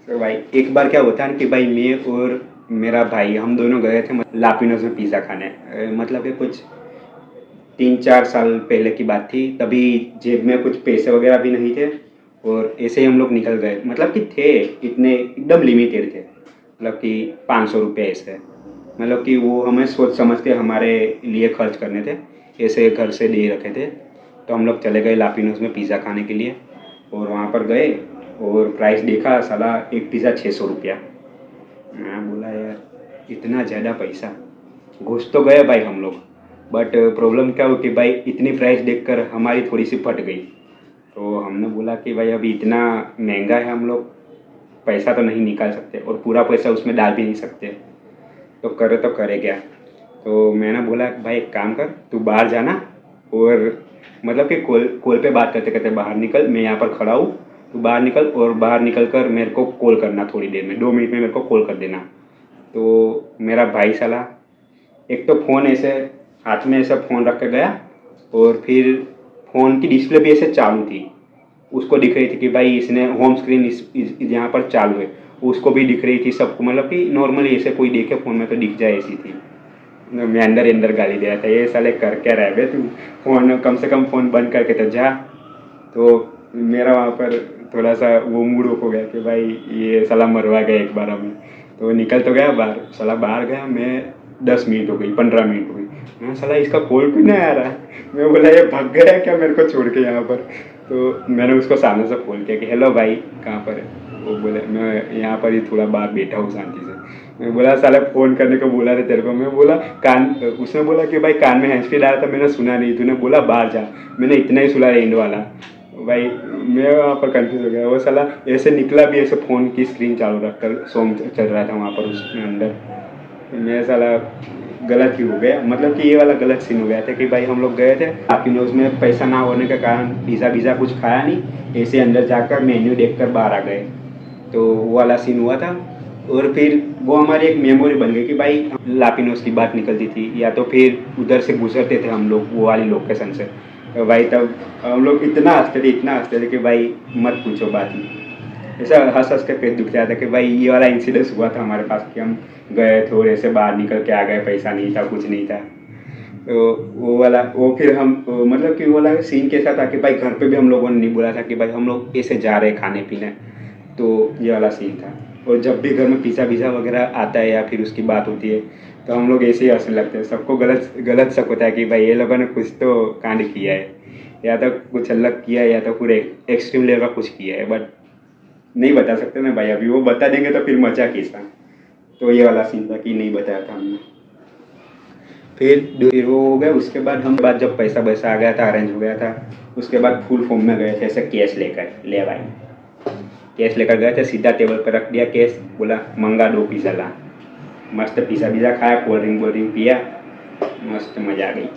तो भाई एक बार क्या होता है ना कि भाई मैं और मेरा भाई हम दोनों गए थे लापिनोज में पिज़्ज़ा खाने। मतलब कि कुछ 3-4 साल पहले की बात थी। तभी जेब में कुछ पैसे वगैरह भी नहीं थे और ऐसे ही हम लोग निकल गए। मतलब कि थे इतने एकदम लिमिटेड थे, मतलब कि 500 रुपये ऐसे। मतलब कि वो हमें सोच समझ के हमारे लिए खर्च करने थे, ऐसे घर से दे रखे थे। तो हम लोग चले गए लापिनोज में पिज़्ज़ा खाने के लिए और वहाँ पर गए और प्राइस देखा, साला एक पिज़्ज़ा 600 रुपया। मैं बोला यार इतना ज़्यादा पैसा। घुस तो गए भाई हम लोग, बट प्रॉब्लम क्या हो कि भाई इतनी प्राइस देखकर हमारी थोड़ी सी फट गई। तो हमने बोला कि भाई अभी इतना महंगा है, हम लोग पैसा तो नहीं निकाल सकते और पूरा पैसा उसमें डाल भी नहीं सकते। तो करे क्या। तो मैंने बोला कि भाई एक काम कर, तू बाहर जाना और मतलब कि कॉल कॉल पे बात करते करते बाहर निकल, मैं यहाँ पर खड़ा हूँ, तू बाहर निकल और बाहर निकल कर मेरे को कॉल करना, थोड़ी देर में 2 मिनट में मेरे को कॉल कर देना। तो मेरा भाई साला एक तो फ़ोन ऐसे हाथ में ऐसा फ़ोन रख के गया और फिर फ़ोन की डिस्प्ले भी ऐसे चालू थी, उसको दिख रही थी कि भाई इसने होम स्क्रीन इस यहाँ पर चालू है, उसको भी दिख रही थी सबको। मतलब कि नॉर्मली ऐसे कोई देखे फ़ोन में तो दिख जाए ऐसी थी। मैं अंदर अंदर गाली दे रहा था, ये साले कर क्या रहे बे तू, फ़ोन कम से कम फ़ोन बंद करके तो जा। तो मेरा वहाँ पर थोड़ा सा वो मूड ऑफ हो गया कि भाई ये साला मरवा गया एक बार हमें। तो निकल तो गया बाहर, साला बाहर गया, मैं 10 मिनट हो गई, 15 मिनट हो गई, मैं साला इसका कॉल क्यों नहीं आ रहा है। मैं बोला ये भाग गया क्या मेरे को छोड़ के यहाँ पर। तो मैंने उसको सामने से फ़ोन किया कि हेलो भाई कहाँ पर है। वो बोले मैं यहाँ पर ही थोड़ा बाहर बैठा हूँ शांति से। मैं बोला साला फ़ोन करने को बोला था तेरे को। मैं बोला कान, उसने बोला कि भाई कान में हैंड फ्री डाला था, मैंने सुना नहीं, तूने बोला बाहर जा, मैंने इतना ही सुना एंड वाला। भाई मैं वहाँ पर कंफ्यूज हो गया। वो साला ऐसे निकला भी, ऐसे फ़ोन की स्क्रीन चालू रखकर सॉन्ग चल रहा था वहाँ पर उसके अंदर। मैं साला गलत ही हो गया, मतलब कि ये वाला गलत सीन हो गया था कि भाई हम लोग गए थे लापिनोज में, पैसा ना होने के कारण पिज़्ज़ा वीज़ा कुछ खाया नहीं, ऐसे अंदर जाकर मेन्यू देखकर बाहर आ गए। तो वो वाला सीन हुआ था। और फिर वो हमारी एक मेमोरी बन गई कि भाई लापिनोज की बात निकलती थी या तो फिर उधर से गुजरते थे हम लोग वो वाली लोकेशन से। तो भाई तब हम लोग इतना हंसते थे कि भाई मत पूछो बात ही। ऐसा हंस हंस के पेट दुख जाता था कि भाई ये वाला इंसिडेंस हुआ था हमारे पास कि हम गए थोड़े से बाहर निकल के आ गए, पैसा नहीं था, कुछ नहीं था। तो वो वाला वो फिर हम मतलब कि वो वाला सीन कैसा था कि भाई घर पे भी हम लोगों ने नहीं बोला था कि भाई हम लोग ऐसे जा रहे खाने पीने। तो ये वाला सीन था। और जब भी घर में पिज़्ज़ा वीज़ा वगैरह आता है या फिर उसकी बात होती है तो हम लोग ऐसे ही हंसने लगते हैं। सबको गलत गलत शक होता है कि भाई ये लोगों ने कुछ तो कांड किया है, या तो कुछ अलग किया है या तो पूरे एक्सट्रीम लेवल का कुछ किया है, बट नहीं बता सकते ना भाई। अभी वो बता देंगे तो फिर मजा कैसा। तो ये वाला सीन था कि नहीं बताया था हमने। फिर वो हो गया, उसके बाद हम बाद जब पैसा वैसा आ गया था, अरेंज हो गया था, उसके बाद फुल फॉर्म में गए थे ऐसे कैश लेकर, ले भाई कैश लेकर गए थे, सीधा टेबल पर रख दिया कैश, बोला मंगा 2 पिज़्ज़ा ला। मस्त पिज़्ज़ा वीज़ा खाया, कोल्ड ड्रिंक पिया, मस्त मज़ा आ गई।